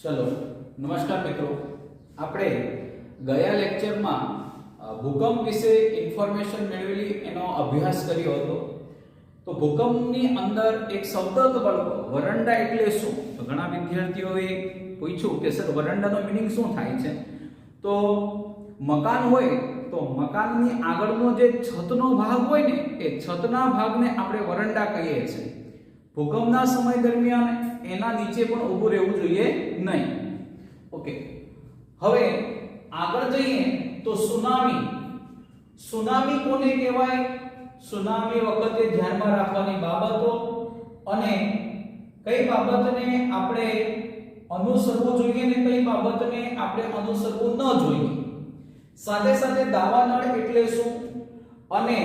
चलो नमस्कार मित्रों, આપણે ગયા લેક્ચરમાં ભૂકંપ વિશે ઇન્ફોર્મેશન મેળવેલી એનો અભ્યાસ કર્યો હતો। તો ભૂકંપની અંદર એક શબ્દ હતો બાળકો, વરંડા એટલે શું? તો ઘણા વિદ્યાર્થીઓએ પૂછ્યું કે સર વરંડાનો મીનિંગ શું થાય છે? તો મકાન હોય તો મકાનની આગળનો જે છતનો ભાગ હોય ને એ છતના ભાગને આપણે વરંડા કહીએ છીએ। ભૂકંપના સમય દરમિયાન એના નીચે પણ ઊભું રહેવું જોઈએ નહીં। ઓકે, હવે આગળ જઈએ તો સુનામી કોને કહેવાય? સુનામી વખતે ધ્યાનમાં રાખવાની બાબતો અને કઈ બાબતને આપણે અનુસરવું જોઈએ ને કઈ બાબતને આપણે અનુસરવું ન જોઈએ। સાથે સાથે દાવાનળ એટલે શું અને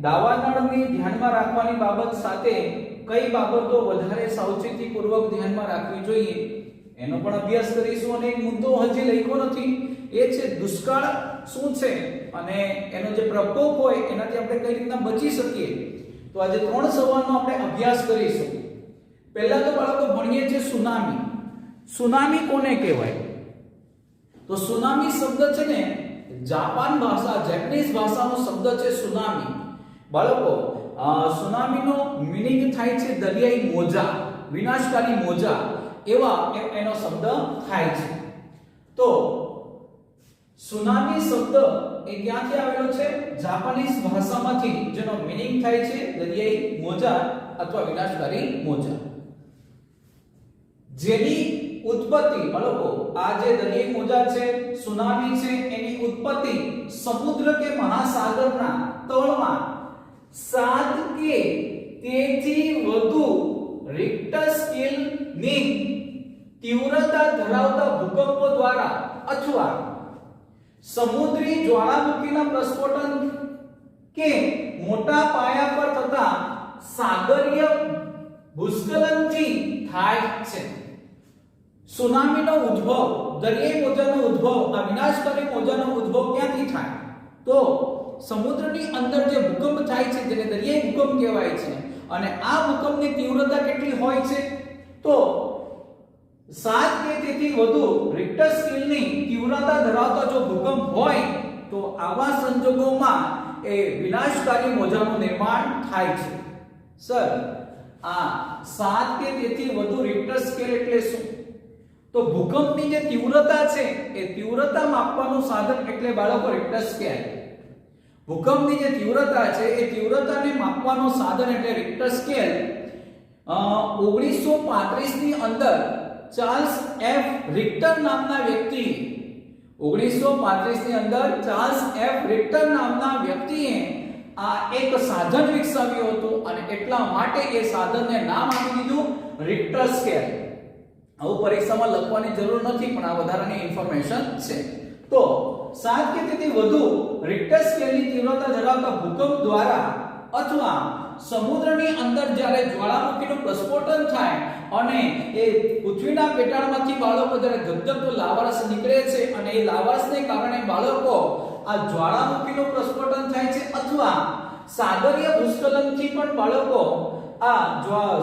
દાવાનળની ધ્યાનમાં રાખવાની બાબત સાથે કઈ બાબતો વધારે સાવચેતીપૂર્વક ધ્યાનમાં રાખવી જોઈએ એનો પણ અભ્યાસ કરીશું। અને એક મુદ્દો હજી લખ્યો નથી, એ છે દુષ્કાળ શું છે અને એનો જે પ્રકોપ હોય એનાથી આપણે કઈ રીતના બચી શકીએ। તો આજે ત્રણ સવાલનો આપણે અભ્યાસ કરીશું। પહેલા તો બાળકો ભણીએ છે સુનામી। સુનામી કોને કહેવાય? તો સુનામી શબ્દ છે ને જાપાન ભાષા, જેપનીઝ ભાષાનો શબ્દ છે સુનામી। બાળકો સુનામીનો મીનિંગ થાય છે દરિયાઈ મોજા, વિનાશકારી મોજા, એવા એનો શબ્દ થાય છે। તો સુનામી શબ્દ એ ક્યાંથી આવેલો છે? જાપાનીઝ ભાષામાંથી, જેનો મીનિંગ થાય છે દરિયાઈ મોજા અથવા વિનાશકારી મોજા। જેની ઉત્પત્તિ બાળકો, આ જે દરિયાઈ મોજા છે, સુનામી છે, એની ઉત્પત્તિ સમુદ્ર કે મહાસાગરના તળમાં 7 કે તેથી વધુ રિક્ટર સ્કેલની તીવ્રતા ધરાવતા ભૂકંપો દ્વારા અથવા સમુદ્રી જ્વાળામુખીના પ્રસ્ફોટન કે મોટા પાયા પર થતા સાગરીય ભૂસ્ખલનથી થાય છે। સુનામીનો ઉદ્ભવ, દરિયાઈ મોજાનો ઉદ્ભવ, આ વિનાશકારી મોજાનો ઉદ્ભવ ક્યાંથી થાય? તો સમુદ્રની અંદર જે ભૂકંપ થાય છે જેને દરિયાઈ ભૂકંપ કહેવાય છે, અને આ ભૂકંપની તીવ્રતા કેટલી હોય છે? તો 7 કે તેથી વધુ રિક્ટર સ્કેલની તીવ્રતા ધરાવતો જો ભૂકંપ હોય તો આવા સંજોગોમાં એ વિનાશકારી મોજાનું નિર્માણ થાય છે। સર, આ 7 કે તેથી વધુ રિક્ટર સ્કેલ એટલે શું? તો ભૂકંપની જે તીવ્રતા છે એ તીવ્રતા માપવાનું સાધન એટલે બાળકો રિક્ટર સ્કેલ। ભૂકંપની જે તીવ્રતા છે એ તીવ્રતાને માપવાનું સાધન એટલે રિક્ટર સ્કેલ 1935 ની અંદર ચાર્લ્સ એફ રિક્ટર નામના વ્યક્તિ 1935 ની અંદર ચાર્લ્સ એફ રિક્ટર નામના વ્યક્તિએ આ એક સાધન વિકસાવ્યું હતું અને એટલા માટે એ સાધનને નામ આપી દીધું રિક્ટર સ્કેલ। આવું પરીક્ષામાં લખવાની જરૂર નથી, પણ આ વધારાની ઇન્ફોર્મેશન છે। તો 7 કે તેથી વધુ રિક્ટર સ્કેલની તીવ્રતા ધરાવતા ભૂકંપ દ્વારા અથવા સમુદ્રની અંદર જ્યારે જ્વાળામુખીનું પ્રસ્ફોટન થાય અને એ પૃથ્વીના પેટાળમાંથી બાળકો જ્યારે ધબધબતો લાવારસ નીકળે છે અને એ લાવારસને કારણે બાળકો આ જ્વાળામુખીનું પ્રસ્ફોટન થાય છે અથવા સાગરીય ભૂસ્ખલનથી પણ બાળકો આ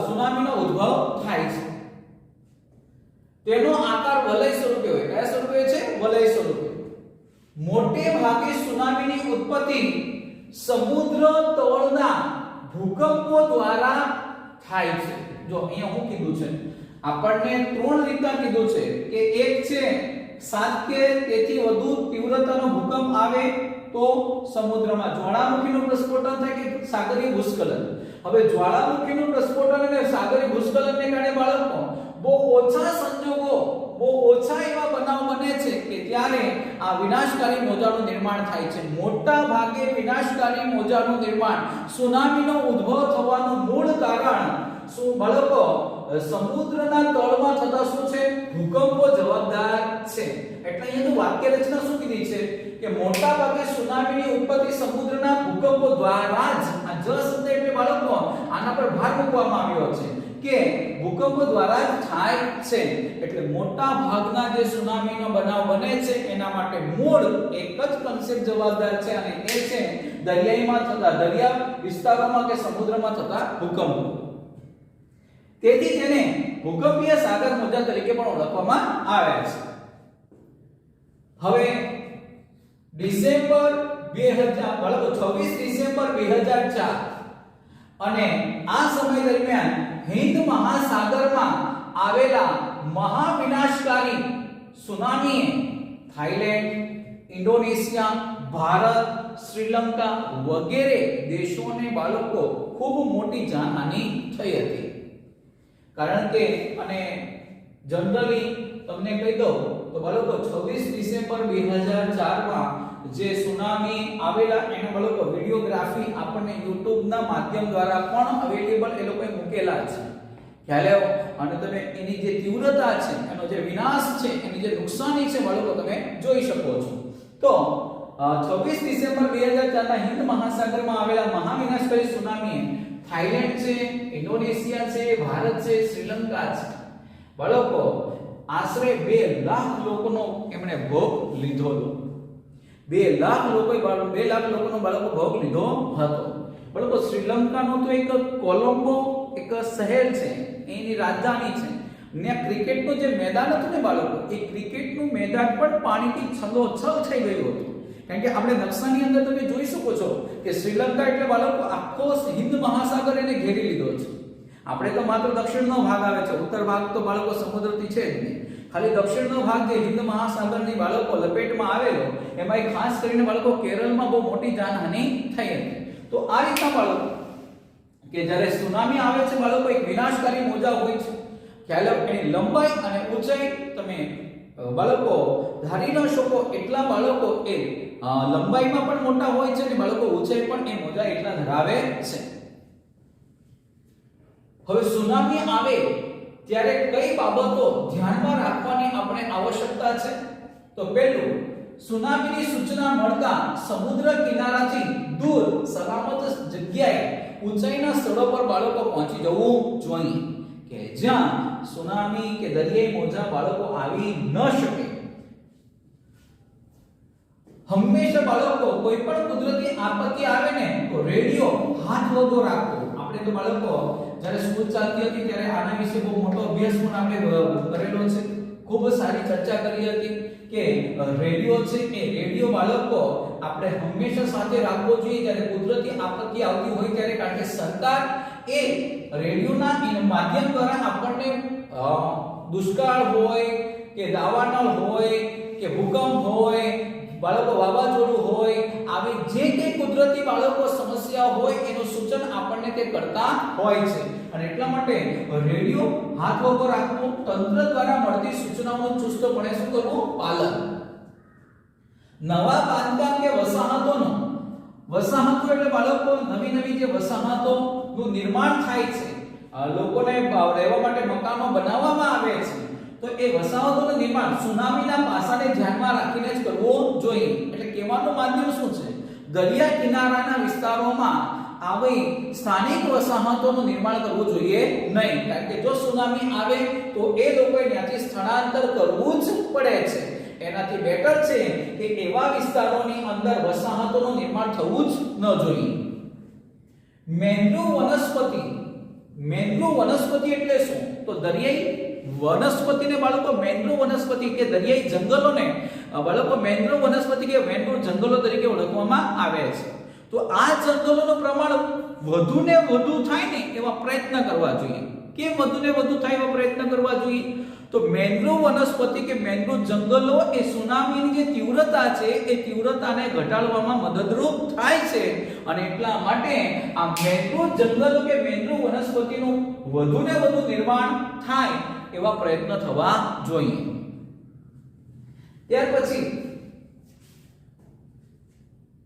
સુનામીનો ઉદ્ભવ થાય છે। તેનો આકાર વલય સ્વરૂપે હોય। કયા સ્વરૂપે છે? વલય સ્વરૂપે। મોટે ભાગે સુનામીની ઉત્પત્તિ સમુદ્ર તળના ભૂકંપો દ્વારા થાય છે। જો અહીંયા હું કીધું છે, આપણને ત્રણ રીતના કીધું છે કે એક છે 7 કે તેથી વધુ તીવ્રતાનો ભૂકંપ આવે તો સમુદ્રમાં જ્વાળામુખીનું પ્રસ્ફોટન થાય કે સાગરીય ભૂસ્ખલન। હવે જ્વાળામુખીનું પ્રસ્ફોટન અને સાગરીય ભૂસ્ખલનને કારણે બાળકો બહુ ઓછા સંજોગો, બહુ ઓછા એવા બનાવ બને છે કે ત્યારે આ વિનાશકારી મોજાનું નિર્માણ થાય છે। મોટા ભાગે વિનાશકારી મોજાનું નિર્માણ, સુનામીનો ઉદ્ભવ થવાનું મૂળ કારણ શું બાળકો? સમુદ્રના તળમાં થતા શું છે? ભૂકંપો જવાબદાર છે। એટલે અહીંયા તો વાક્ય રચના શું કીધી છે કે મોટા ભાગે સુનામીની ઉત્પત્તિ સમુદ્રના ભૂકંપો દ્વારા જ, આ જ શબ્દ એટલે બાળકો આના પર ભાર મૂકવામાં આવ્યો છે કે ભૂકંપ દ્વારા જ થાય છે। એટલે મોટા ભાગના જે સુનામીનો બનાવ બને છે એના માટે મૂળ એક જ કન્સેપ્ટ જવાબદાર છે અને એ છે દરિયાઈમાં થતા, દરિયા વિસ્તારોમાં કે સમુદ્રમાં થતા ભૂકંપ। તેથી તેને ભૂકંપીય સાગર મોજા તરીકે પણ ઓળખવામાં આવે છે. હવે ડિસેમ્બર 26 ડિસેમ્બર 2004 અને આ સમય દરમિયાન હિન્દ મહાસાગરમાં આવેલા મહાવિનાશકારી સુનામીએ થાઈલેન્ડ, ઇન્ડોનેશિયા, ભારત, શ્રીલંકા વગેરે દેશોને બાળકો ખૂબ મોટી જાનહાનિ થઈ હતી. કારણ કે અને જનરલી તમને કહી દઉં તો બાળકો 26 ડિસેમ્બર 2004 માં જે સુનામી આવેલા એનો બાળકો વિડિયોગ્રાફી આપણને YouTube ના માધ્યમ દ્વારા પણ અવેલેબલ એ લોકોએ મૂકેલા છે. ખ્યાલ આવ્યો? અને તમે એની જે તીવ્રતા છે, એનો જે વિનાશ છે, એની જે નુકસાની છે બાળકો તમે જોઈ શકો છો. તો 26 ડિસેમ્બર 2004 ના હિન્દ મહાસાગરમાં આવેલા મહાવિનાશકારી સુનામીએ થાઈલેન્ડ છે, ઇન્ડોનેશિયા છે, ભારત છે, શ્રીલંકા છે બાળકો આશરે 2 લાખ લોકોનો એમણે ભોગ લીધો હતો. 2 લાખ લોકોનો બાળકો ભોગ લીધો હતો. બાળકો શ્રીલંકાનો તો એક કોલંબો એક શહેર છે, એની રાજધાની છે. ને ક્રિકેટનું જે મેદાન હતું ને બાળકો, એ ક્રિકેટનું મેદાન પણ પાણીથી છલોછલ થઈ ગયું હતું. કારણ કે આપણે નકશાની અંદર તમે જોઈ શકો છો કે શ્રીલંકા એટલે બાળકો આખો હિન્દ મહાસાગર એને ઘેરી લીધો છે. આપણે તો માત્ર દક્ષિણનો ભાગ આવે છે, ઉત્તર ભાગ તો બાળકો સમુદ્રથી છે જ નહીં. ખાલી દક્ષિણનો ભાગ જે હિન્દ મહાસાગરની બાળકો લપેટમાં આવેલો, એમાં ખાસ કરીને બાળકો કેરળમાં બહુ મોટી જાનહાનિ થઈ હતી. તો આ રીતના બાળકો કે જ્યારે સુનામી આવે છે બાળકો એક વિનાશકારી મોજા હોય છે. ખ્યાલ એની લંબાઈ અને ઊંચાઈ તમે બાળકો ધારી ન શકો એટલા બાળકો એ લંબાઈમાં પણ મોટા હોય છે અને બાળકો ઊંચાઈ પણ એ મોજા એટલા ધરાવે છે. હવે સુનામી આવે ત્યારે કઈ બાબતો ધ્યાનમાં રાખવાની આપણે આવશ્યકતા છે? તો પહેલું, સુનામીની સૂચના મળતા સમુદ્ર કિનારાથી દૂર સલામત જગ્યાએ ઊંચાઈના સ્થળો પર બાળકો પહોંચી જવું જોઈએ કે જ્યાં સુનામી કે દરિયાઈ મોજા બાળકો આવી ન શકે. હંમેશા બાળકો કોઈ પણ કુદરતી આપત્તિ આવે ને તો રેડિયો હાથ વગો રાખવો. આપણે તો બાળકો જ્યારે સ્કૂલ ચાલતી હતી ત્યારે આના વિશે બહુ મોટો અભ્યાસ પણ આપણે કરેલો છે. ખૂબ સારી ચર્ચા કરી હતી કે રેડિયો છે એ રેડિયો બાળકો આપણે હંમેશા સાથે રાખવો જોઈએ જ્યારે કુદરતી આપત્તિ આવતી હોય ત્યારે. કારણ કે સરકાર એ રેડિયોના માધ્યમ દ્વારા આપણને દુષ્કાળ હોય કે દાવાનળ હોય કે ભૂકંપ હોય, બાળકો વાવાઝોડું હોય, આવી જે કંઈ કુદરતી બાળકો સમસ્યા હોય એનું સૂચન આપણને તે કરતા હોય છે. અને એટલા માટે રેડિયો હાથ વગો રાખવો, તંત્ર દ્વારા મળતી સૂચનાઓનું ચુસ્તપણે શું કરવું? પાલન. નવા બાંધકામ કે વસાહતો એટલે બાળકો નવી જે વસાહતોનું નિર્માણ થાય છે, લોકોને રહેવા માટે મકાનો બનાવવામાં આવે છે, તો એ વસાહતોનું નિર્માણ સુનામીના પાસાને ધ્યાનમાં રાખીને જ કરવું જોઈએ. એટલે કહેવાનું માધ્યમ શું છે? દરિયા કિનારાના વિસ્તારોમાં આવી સ્થાનિક વસાહતોનું નિર્માણ કરવું જોઈએ નહીં. કારણ કે જો સુનામી આવે તો એ લોકોએ ત્યાંથી સ્થળાંતર કરવું જ પડે છે. એનાથી બેટર છે કે એવા વિસ્તારોની અંદર વસાહતોનું નિર્માણ થવું જ ન જોઈએ. મેંગ્રોવ વનસ્પતિ એટલે શું? તો દરિયાઈ વનસ્પતિને બાળકો મેંગ્રોવ વનસ્પતિ કે દરિયાઈ જંગલોને બાળકો મેંગ્રોવ વનસ્પતિ કે મેંગ્રોવ જંગલો તરીકે ઓળખવામાં આવે છે. તો આ જંગલોનું પ્રમાણ વધુ ને વધુ થાય ને એવા પ્રયત્ન કરવા જોઈએ. કેમ વધુ ને વધુ થાય એવા પ્રયત્ન કરવા જોઈએ? તો મેંગ્રોવ વનસ્પતિ કે મેંગ્રોવ જંગલો એ સુનામીની જે તીવ્રતા છે એ તીવ્રતાને ઘટાડવામાં મદદરૂપ થાય છે. અને એટલા માટે આ મેંગ્રોવ જંગલો કે મેંગ્રોવ વનસ્પતિનું વધુ ને વધુ નિર્માણ થાય એવા પ્રયત્ન થવા જોઈએ. ત્યાર પછી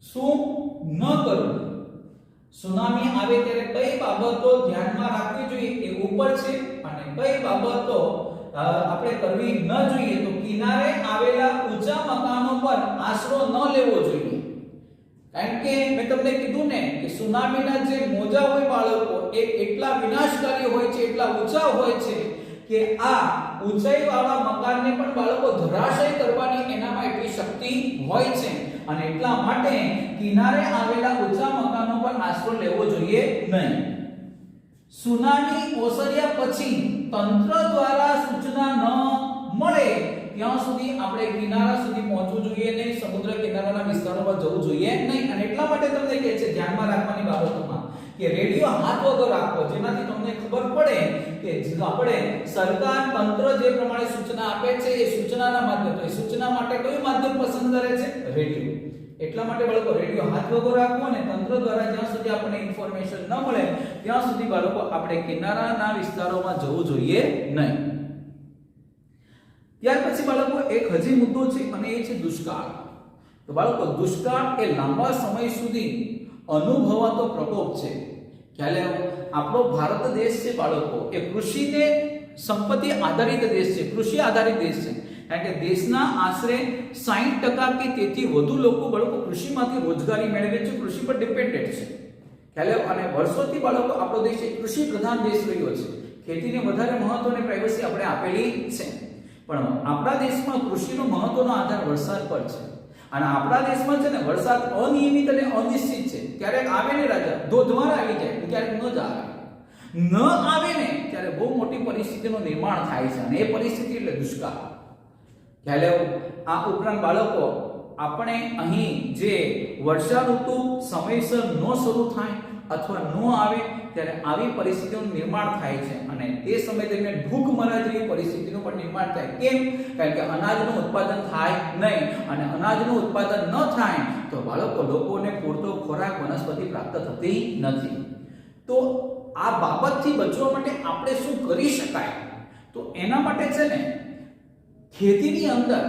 શું ન કરવું? સુનામી આવે ત્યારે કઈ બાબતો ધ્યાનમાં રાખવી જોઈએ એ ઉપર છે, અને કઈ બાબતો આપણે કરવી ન જોઈએ. તો કિનારે આવેલા ઊંચા મકાનો પર આશરો ન લેવો જોઈએ. કારણ કે મેં તમને કીધું ને કે સુનામીના જે મોજા હોય બાળકો એ એટલા વિનાશકારી હોય છે, એટલા ઊંચા હોય છે કે આ ઊંચાઈ વાળા મકાનને પણ બાળકો ધરાશય કરવાની એનામાં એટલી શક્તિ હોય છે. અને એટલા માટે કિનારે આવેલા ઊંચા મકાનો પર આશરો લેવો જોઈએ નહીં. સુનામી ઓસર્યા પછી તંત્ર દ્વારા સૂચના ન મળે ત્યાં સુધી આપણે કિનારા સુધી પહોંચવું જોઈએ નહીં, સમુદ્ર કિનારાના વિસ્તારોમાં જવું જોઈએ નહીં. અને એટલા માટે તમને કહે છે ધ્યાનમાં રાખવાની બાબતોમાં કે રેડિયો હાથ વગર રાખવો, જેનાથી તમને ખબર પડે કે આપણે સરકાર તંત્ર જે પ્રમાણે સૂચના આપે છે એ સૂચનાના માધ્યમ, એ સૂચના માટે કયું માધ્યમ પસંદ કરે છે? રેડિયો. એટલા માટે બાળકો રેડિયો હાથ વગર રાખવો અને તંત્ર દ્વારા જ્યાં સુધી આપણને ઇન્ફોર્મેશન ન મળે ત્યાં સુધી બાળકો આપણે કિનારાના વિસ્તારોમાં જવું જોઈએ નહીં. ત્યાર પછી બાળકો એક હજી મુદ્દો છે અને એ છે દુષ્કાળ. તો બાળકો દુષ્કાળ એ લાંબા સમય સુધી અનુભવાતો પ્રકોપ છે. ખ્યાલ આપણો ભારત દેશ છે બાળકો એ કૃષિને સંપત્તિ આધારિત દેશ છે, કૃષિ આધારિત દેશ છે. કારણ કે દેશના આશરે 60% કે તેથી વધુ લોકો બાળકો કૃષિમાંથી રોજગારી મેળવે છે, કૃષિ પર ડિપેન્ડન્ટ છે. ખ્યાલ અને વર્ષોથી બાળકો આપણો દેશ એક કૃષિ પ્રધાન દેશ રહ્યો છે. ખેતીને વધારે મહત્વ અને પ્રાઇવસી આપણે આપેલી છે. પણ આપણા દેશમાં કૃષિનો મહત્વનો આધાર વરસાદ પર છે. અને આપણા દેશમાં છે ને વરસાદ અનિયમિત અને અનિશ્ચિત છે. ક્યારેક આવે ને રાજા ધોધમાર આવી જાય, ક્યારેક ન જ આવે. ન આવે ને ત્યારે બહુ મોટી પરિસ્થિતિનું નિર્માણ થાય છે અને એ પરિસ્થિતિ એટલે દુષ્કાળ. ખ્યાલ આ ઉપરાંત બાળકો આપણે અહીં જે વર્ષા ઋતુ સમયસર ન શરૂ થાય અથવા ન આવે ત્યારે આવી પરિસ્થિતિનું નિર્માણ થાય છે અને તે સમય દરમિયાન ભૂખમરા જેવી પરિસ્થિતિનું પણ નિર્માણ થાય. કેમ? કારણ કે અનાજનું ઉત્પાદન થાય નહીં અને અનાજનું ઉત્પાદન ન થાય તો બાળકો લોકોને પૂરતો ખોરાક વનસ્પતિ પ્રાપ્ત થતી નથી. તો આ બાબતથી બચવા માટે આપણે શું કરી શકાય? તો એના માટે છે ને ખેતીની અંદર,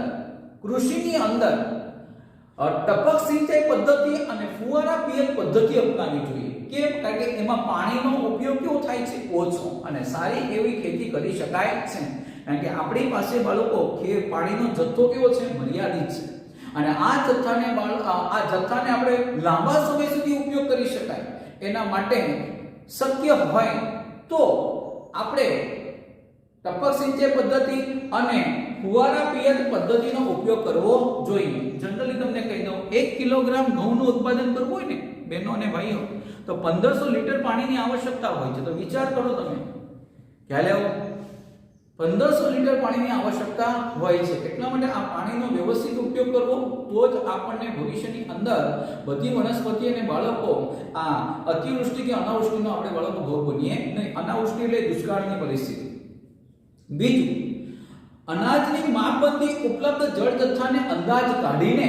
કૃષિની અંદર ટપક સિંચાઈ પદ્ધતિ અને ફુવારા પિયત પદ્ધતિ અપનાવવી જોઈએ. કેમ? કારણ કે એમાં પાણીનો ઉપયોગ કેવો થાય છે? ઓછો. અને સારી એવી ખેતી કરી શકાય છે. કારણ કે આપણી પાસે બાળકો પાણીનો જથ્થો કેવો છે? મર્યાદિત છે. અને આ જથ્થાને આપણે લાંબા સમય સુધી ઉપયોગ કરી શકાય એના માટે શક્ય હોય તો આપણે ટપક સિંચાઈ પદ્ધતિ અને ફુવારા પિયત પદ્ધતિનો ઉપયોગ કરવો જોઈએ. જનરલી તમને કહી દઉં, 1 કિલોગ્રામ ઘઉંનું ઉત્પાદન કરવું હોય ને બહેનો અને ભાઈઓ તો 1500 લીટર પાણીની આવશ્યકતા હોય છે. તો વિચાર કરો તમે, ખ્યાલ આવ્યો? 1500 લીટર પાણીની આવશ્યકતા હોય છે. એટલા માટે આ પાણીનો વ્યવસ્થિત ઉપયોગ કરવો તો જ આપણને ભવિષ્યની અંદર બધી વનસ્પતિ અને બાળકો આ અતિવૃષ્ટિ કે અનાવૃષ્ટિનો આપણે બાળકો ભોગ બનીએ નહીં. અનાવૃષ્ટિ એટલે દુષ્કાળની પરિસ્થિતિ. બીજું, અનાજની માપબંધી ઉપલબ્ધ જળ જથ્થાને અંદાજ કાઢીને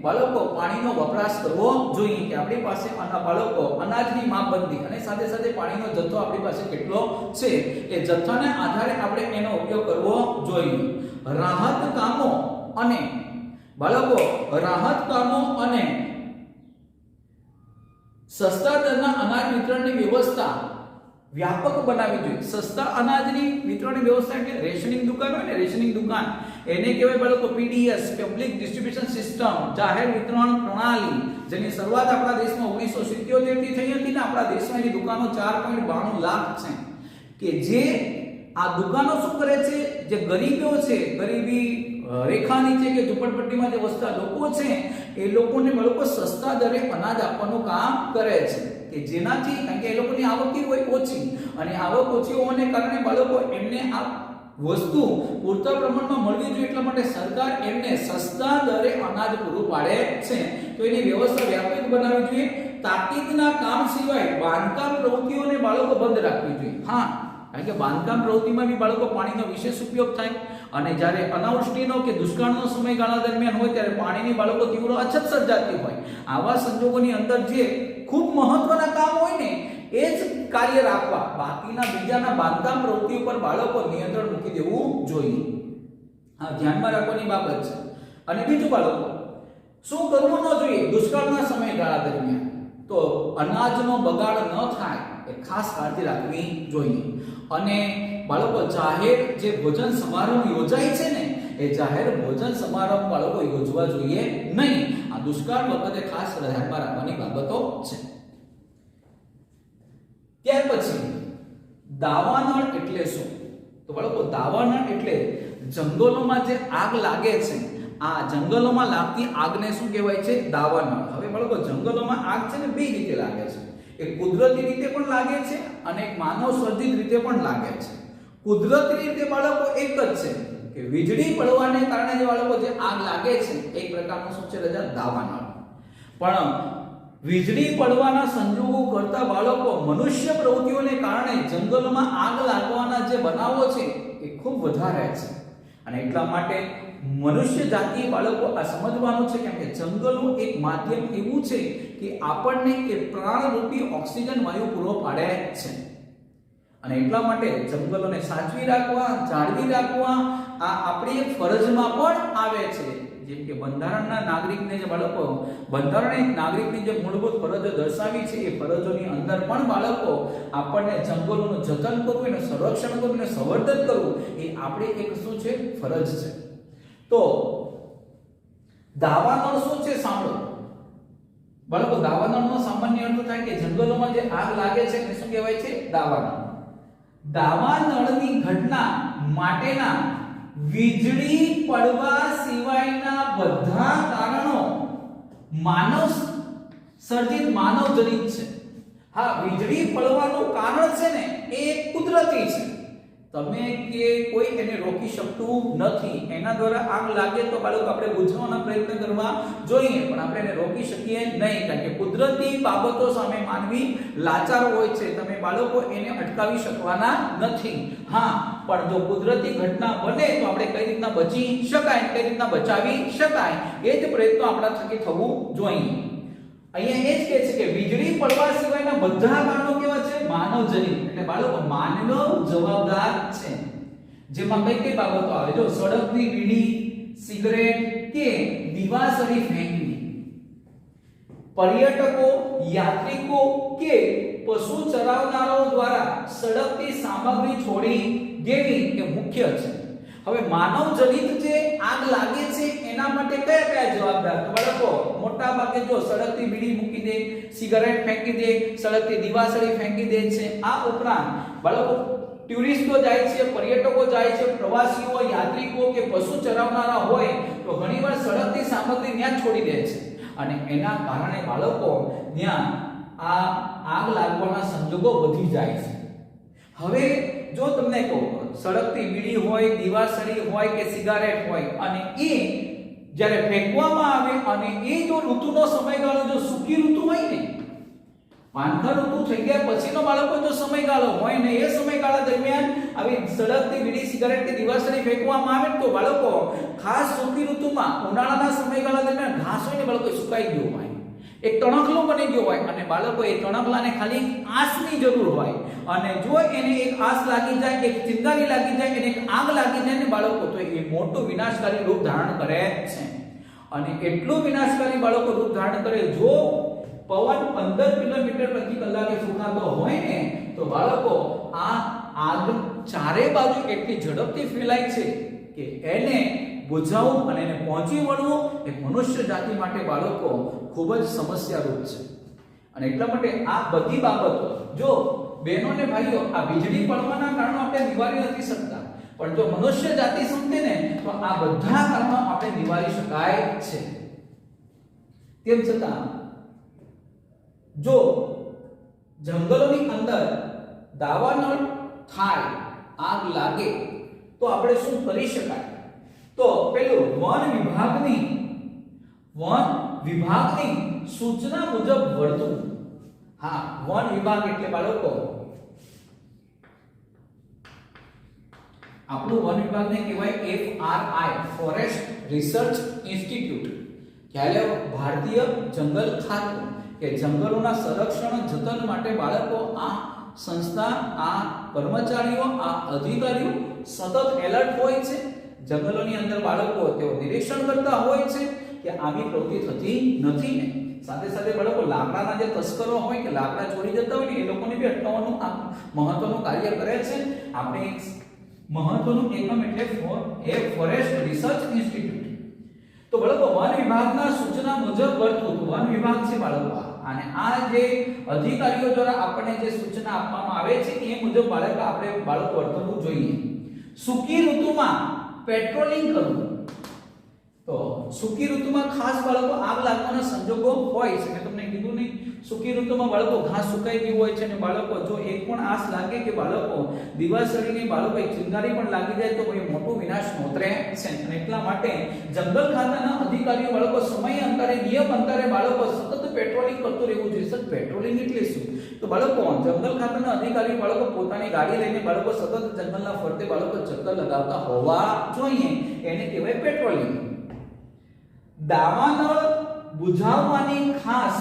બાળકો પાણીનો વપરાશ કરવો જોઈએ. કે આપણી પાસે બાળકો અનાજની માપબંધી અને સાથે સાથે પાણીનો જથ્થો આપણી પાસે કેટલો છે એ જથ્થાના આધારે આપણે એનો ઉપયોગ કરવો જોઈએ. રાહત કામો અને સસ્તા દરના અનાજ વિતરણની વ્યવસ્થા વ્યાપક બનાવવી જોઈએ. સસ્તા અનાજની વિતરણની વ્યવસ્થા એટલે રેશનિંગ દુકાન હોય ને, રેશનિંગ દુકાન એને કહેવાય બાળકો પીડીએસ, પબ્લિક ડિસ્ટ્રીબ્યુશન સિસ્ટમ, જાહેર વિતરણ પ્રણાલી, જેની શરૂઆત આપણા દેશમાં 1977 થી થઈ હતી ને આપણા દેશમાં એની દુકાનો 4.92 લાખ છે. કે જે આ દુકાનો શું કરે છે? જે ગરીબો છે, ગરીબી રેખા નીચે કે ઝૂંપડપટ્ટીમાં જે વસતા લોકો છે એ લોકોને બાળકો સસ્તા દરે અનાજ આપવાનું કામ કરે છે. કે જેનાથી, કારણ કે એ લોકોની આવક હોય ઓછી અને આવક ઓછી હોવાને કારણે બાળકો એમને આ વસ્તુ પૂરતા પ્રમાણમાં મળવી જોઈએ. એટલા માટે સરકાર એમને સસ્તા દરે અનાજ પૂરું પાડે છે. તો એની વ્યવસ્થા વ્યાપક બનાવવી જોઈએ. તાકીદના કામ સિવાય બાંધકામ પ્રવૃત્તિઓને બાળકો બંધ રાખવી જોઈએ. હા, કારણ કે બાંધકામ પ્રવૃત્તિમાં બી બાળકો પાણીનો વિશેષ ઉપયોગ થાય અને જ્યારે અનાવૃષ્ટિનો કે દુષ્કાળનો સમયગાળા દરમિયાન હોય ત્યારે પાણીની બાળકો તીવ્ર અછત સર્જાતી હોય. આવા સંજોગોની અંદર જે ખૂબ મહત્વના કામ હોય ને એ જ કાર્ય રાખવા, બાકીના બીજાના બાંધકામ પ્રવૃત્તિ ઉપર બાળકો નિયંત્રણ મૂકી દેવું જોઈએ. આ ધ્યાનમાં રાખવાની બાબત છે. અને બીજું બાળકો શું કરવું ન જોઈએ દુષ્કાળના સમયગાળા દરમિયાન? તો અનાજનો બગાડ ન થાય એ ખાસ કાળજી રાખવી જોઈએ. અને બાળકો જાહેર જે ભોજન સમારંભ યોજાય છે ને એ જાહેર ભોજન સમારંભ બાળકો યોજવા જોઈએ નહીં. આ દુષ્કાળ વખતે ખાસ ધ્યાનમાં રાખવાની બાબતો છે. ત્યાર પછી દાવાનળ એટલે શું? તો બાળકો દાવાનળ એટલે જંગલોમાં જે આગ લાગે છે, આ જંગલોમાં લાગતી આગને શું કહેવાય છે? દાવાનળ. હવે બાળકો જંગલોમાં આગ છે ને બે રીતે લાગે છે. એ કુદરતી રીતે પણ લાગે છે અને એક માનવ સર્જિત રીતે પણ લાગે છે. કુદરતી રીતે બાળકો એક જ છે કે વીજળી પડવાને કારણે જે બાળકો જે આગ લાગે છે એક પ્રકારનું શું છે રજા દાવાનળ. પણ વીજળી પડવાના સંજોગો કરતા બાળકો મનુષ્ય પ્રવૃત્તિઓને કારણે જંગલોમાં આગ લાગવાના જે બનાવો છે એ ખૂબ વધારે છે. અને એટલા માટે મનુષ્ય જાતિ બાળકો આ સમજવાનું છે કે જંગલો એક માધ્યમ એવું છે કે આપણને એ પ્રાણરૂપી ઓક્સિજન વાયુ પૂરો પાડે છે. અને એટલા માટે જંગલોને સાચવી રાખવા, જાળવી રાખવા આ આપણી એક ફરજમાં પણ આવે છે. જેમ કે બંધારણના નાગરિકને જે બાળકો બંધારણે નાગરિકની જે મૂળભૂત ફરજો દર્શાવી છે એ ફરજોની અંદર પણ બાળકો આપણને જંગલોનું જતન કરવું અને સંરક્ષણ કરવું અને સંવર્ધન કરવું એ આપણી એક શું છે ફરજ છે. તો દાવાનળ શું છે સાંભળો બાળકો. દાવાનળનો સામાન્ય અર્થ થાય કે જંગલોમાં જે આગ લાગે છે એને શું કહેવાય છે દાવાનળ. દાવાનળની ઘટના માટેના વીજળી પડવા સિવાયના બધા કારણો માનવ સર્જિત માનવજનિત છે. હા, વીજળી પડવાનું કારણ છે ને એ કુદરતી છે. તમે કે કોઈ એને રોકી શકતું નથી. એના દ્વારા આગ લાગે તો બાળકો આપણે બુઝાવવાનો પ્રયત્ન કરવા જોઈએ પણ આપણે એને રોકી શકીએ નહીં કારણ કે કુદરતી બાબતો સામે માનવી લાચાર હોય છે. તમે બાળકો એને અટકાવી શકવાના નથી. હા, પણ જો કુદરતી ઘટના બને તો આપણે કઈ રીતના બચી શકાય, કઈ રીતના બચાવી શકાય એ જ પ્રયત્નો આપણા થકી થવું જોઈએ. અહીંયા એ જ કહે છે કે વીજળી પડવા સિવાયના બધા કારણો કેવા છે માનવજનિત. એટલે બાળકો માનવ જવાબદાર છે. જેમાં કઈ કઈ બાબતો આવે જો સળગતી બીડી, સિગરેટ કે દીવાસળી ફેંકવી, પર્યટકો, યાત્રિકો કે પશુ ચરાવનારાઓ દ્વારા સળગતી સામગ્રી છોડી દેવી એ મુખ્ય છે. હવે માનવજનિત જે આગ લાગે છે એના માટે કયા કયા જવાબદાર? તો બાળકો મોટા ભાગે જો સળગતી બીડી મૂકી દે, સિગારેટ ફેંકી દે, સળગતી દીવાસળી ફેંકી દે છે. આ ઉપરાંત બાળકો ટુરિસ્ટો જાય છે, પર્યટકો જાય છે, પ્રવાસીઓ, યાત્રિકો કે પશુ ચરાવનારા હોય તો ઘણીવાર સળગતી સામગ્રી ત્યાં છોડી દે છે અને એના કારણે બાળકો ત્યાં આ આગ લાગવાના સંજોગો વધી જાય છે. હવે જો તમને કહું સળગતી બીડી હોય, દીવાસળી હોય કે સિગારેટ હોય અને એ જ્યારે ફેંકવામાં આવે અને એ જો ઋતુનો સમયગાળો જો સૂકી ઋતુ હોય ને પાનખર ઋતુ થઈ ગયા પછીનો બાળકો જો સમયગાળો હોય ને એ સમયગાળા દરમિયાન આવી સળગતી બીડી, સિગારેટ કે દીવાસળી ફેંકવામાં આવે તો બાળકો ખાસ સૂકી ઋતુમાં ઉનાળાના સમયગાળા દરમિયાન ઘાસ હોય ને બાળકો સુકાઈ ગયું હોય, એક તણખલો બની ગયો હોય અને બાળકો એ તણખલાને ખાલી આસની જરૂર હોય અને જો એને એક આસ લાગી જાય, એક ચિંગારી લાગી જાય, એને એક આગ લાગી જાય ને બાળકો તો એ મોટું વિનાશકારી રૂપ ધારણ કરે છે. અને એટલું વિનાશકારી બાળકો રૂપ ધારણ કરે જો પવન 15 કિલોમીટર પ્રતિ કલાકે ફૂંકાતો હોય ને તો બાળકો આ આગ ચારે બાજુ એટલી ઝડપથી ફેલાય છે કે એને બુઝાવવું અને એને પહોંચી વળવું એ મનુષ્ય જાતિ માટે બાળકો ખૂબ જ સમસ્યારૂપ છે. અને એટલા માટે આ બધી બાબતો જો બહેનો ને ભાઈઓ આ વીજળી પડવાના કારણો આપણે નિવારી નથી શકતા પણ જો મનુષ્ય જાતિ સમજે ને તો આ બધા કારણો આપણે નિવારી શકાય છે. તેમ છતાં જો જંગલોની અંદર દાવાનળ થાય, આગ લાગે તો આપણે શું કરી શકાય? તો પેલું વન વિભાગની સૂચના મુજબ વર્તવું. હા, વન વિભાગ એટલે બાળકો આપણું વન વિભાગને કહેવાય FRI ફોરેસ્ટ રિસર્ચ ઇન્સ્ટિટ્યૂટ. ખ્યાલ ભારતીય જંગલ ખાતું કે જંગલોના સંરક્ષણ જતન માટે બાળકો આ સંસ્થા, આ કર્મચારીઓ, આ અધિકારીઓ સતત એલર્ટ હોય છે. જંગલોની અંદર બાળકો તેઓ નિરીક્ષણ કરતા હોય છે કે આવી પ્રવૃત્તિ થતી નથી ને સાથે સાથે બાળકો લાકડાના જે તસ્કરો હોય કે લાકડા ચોરી જતા હોય ને એ લોકોને બી અટકાવવાનું આ મહત્વનું કાર્ય કરે છે. આપણે એક મહત્વનું એકમ એટલે ફોરેસ્ટ રિસર્ચ ઇન્સ્ટિટ્યૂટ. તો બાળકો વન વિભાગના સૂચના મુજબ વર્તવું. વન વિભાગ છે બાળકો અને આ જે અધિકારીઓ દ્વારા આપણને જે સૂચના આપવામાં આવે છે એ મુજબ આપણે વર્તવું જોઈએ. સૂકી ઋતુમાં પેટ્રોલિંગ કરવું. તો સૂકી ઋતુમાં ખાસ બાળકો આગ લાગવાના સંજોગો હોય છે. મેં તમને કીધું નહીં સૂકી ઋતુમાં બાળકો ઘાસ સુકાઈ ગયું હોય છે અને બાળકો જો એક પણ આસ લાગે કે બાળકો દિવાસળીની બાળકો એક ચિંગારી પણ લાગી જાય તો એ મોટું વિનાશ નોતરે છે અને એટલા માટે જંગલ ખાતાના અધિકારીઓ બાળકો સમય અંતરે નિયમ અંતરે બાળકો સતત પેટ્રોલિંગ કરતું રહેવું જોઈએ. સતત પેટ્રોલિંગ એટલે શું? તો બાળકો જંગલ ખાતાના અધિકારીઓ બાળકો પોતાની ગાડી લઈને બાળકો સતત જંગલના ફરતે બાળકો ચક્કર લગાવતા હોવા જોઈએ. એને કહેવાય પેટ્રોલિંગ. દાવાનળ બુઝાવવાની ખાસ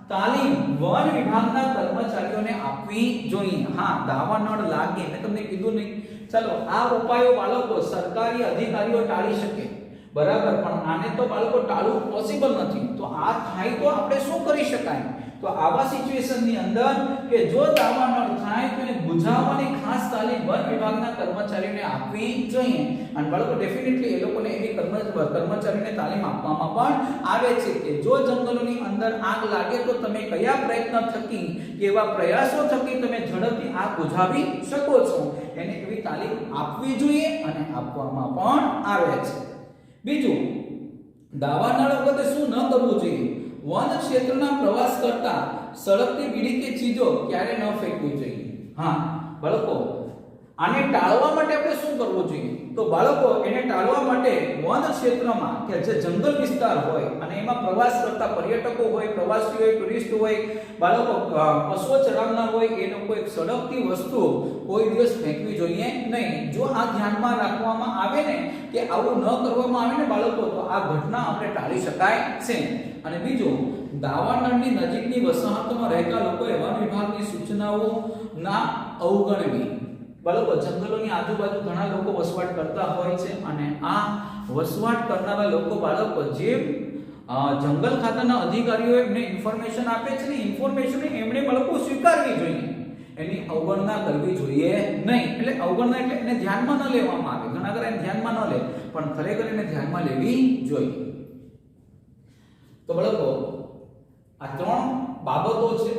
તાલીમ વન વિભાગના કર્મચારીઓને આપવી જોઈએ. હા, દાવાનળ લાગે મેં તમને કીધું નહીં. ચાલો, આ ઉપાયો બાળકો સરકારી અધિકારીઓ ટાળી શકે, બરાબર, પણ આને તો બાળકો ટાળવું પોસિબલ નથી. તો આ થાય તો આપણે શું કરી શકાય? તો આવા સિચ્યુએશનની અંદર કે જો દાવાનળ થાય તો એને બુઝાવવાની ખાસ તાલીમ વન વિભાગના કર્મચારીઓને આપવી જોઈએ. અને બાળકો ડેફિનેટલી એ લોકોને એવી કર્મચારીઓને તાલીમ આપવામાં પણ આવે છે કે જો જંગલોની અંદર આગ લાગે તો તમે કયા પ્રયત્ન થકી કે એવા પ્રયાસો થકી તમે ઝડપથી આગ બુઝાવી શકો છો, એને એવી તાલીમ આપવી જોઈએ અને આપવામાં પણ આવે છે. બીજું, દાવાનળ વખતે શું ન કરવું જોઈએ? વન ક્ષેત્રના પ્રવાસ કરતા સળગતી બીડી કે ચીજો ક્યારે ન ફેંકવી જોઈએ. હા બાળકો, આને ટાળવા માટે આપણે શું કરવું જોઈએ? તો બાળકો એને ટાળવા માટે વન ક્ષેત્રમાં કે જે જંગલ વિસ્તાર હોય અને એમાં પ્રવાસ કરતા પર્યટકો હોય, પ્રવાસીઓ હોય, ટુરિસ્ટ હોય, બાળકો પશુઓ ચરાવનાર હોય, એ લોકો એક સળગતી વસ્તુ કોઈ દિવસ ફેંકવી જોઈએ નહીં. જો આ ધ્યાનમાં રાખવામાં આવે ને કે આવું ન કરવામાં આવે ને બાળકો, તો આ ઘટના આપણે ટાળી શકાય છે. અને બીજું, દાવાનળની નજીકની વસાહતોમાં રહેતા લોકોએ વન વિભાગની સૂચનાઓ ના અવગણવી. બાળકો, જંગલોની આજુબાજુ ઘણા લોકો વસવાટ કરતા હોય છે અને આ વસવાટ કરનારા લોકો બાળકો જે જંગલ ખાતાના અધિકારીઓ એમને ઇન્ફોર્મેશન આપે છે ને, ઇન્ફોર્મેશન એમણે બાળકો સ્વીકારવી જોઈએ, એની અવગણના કરવી જોઈએ નહીં. એટલે અવગણના એટલે એને ધ્યાનમાં ન લેવામાં આવે. ઘણા ઘણા એને ધ્યાનમાં ન લે, પણ ખરેખર એને ધ્યાનમાં લેવી જોઈએ. તો બાળકો, આ ત્રણ બાબતો છે,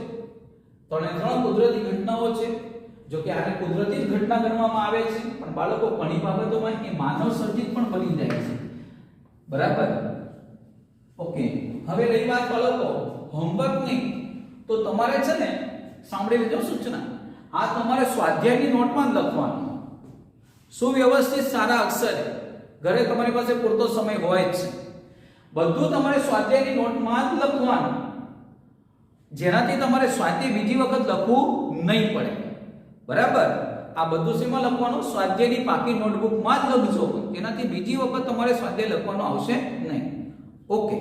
ત્રણ કુદરતી ઘટનાઓ છે. જો કે આને કુદરતી જ ઘટના ગણવામાં આવે છે, પણ બાળકો ઘણી બાબતોમાં એ માનવ સર્જિત પણ બની જાય છે, બરાબર. ઓકે, હવે રહી વાત બાળકો હોમવર્કની, તો તમારે છે ને સાંભળી લેજો સૂચના. આ તમારે સ્વાધ્યાયની નોટમાં જ લખવાનું, સુવ્યવસ્થિત સારા અક્ષરે. ઘરે તમારી પાસે પૂરતો સમય હોય જ છે. બધું તમારે સ્વાધ્યાયની નોટમાં જ લખવાનું, જેનાથી તમારે સ્વાધ્યાય બીજી વખત લખવું નહીં પડે, બરાબર. આ બધું શેમાં લખવાનું? સ્વાધ્યાયની પાકી નોટબુકમાં જ લખજો, એનાથી બીજી વખત તમારે સ્વાધ્યાય લખવાનો આવશે નહીં. ઓકે.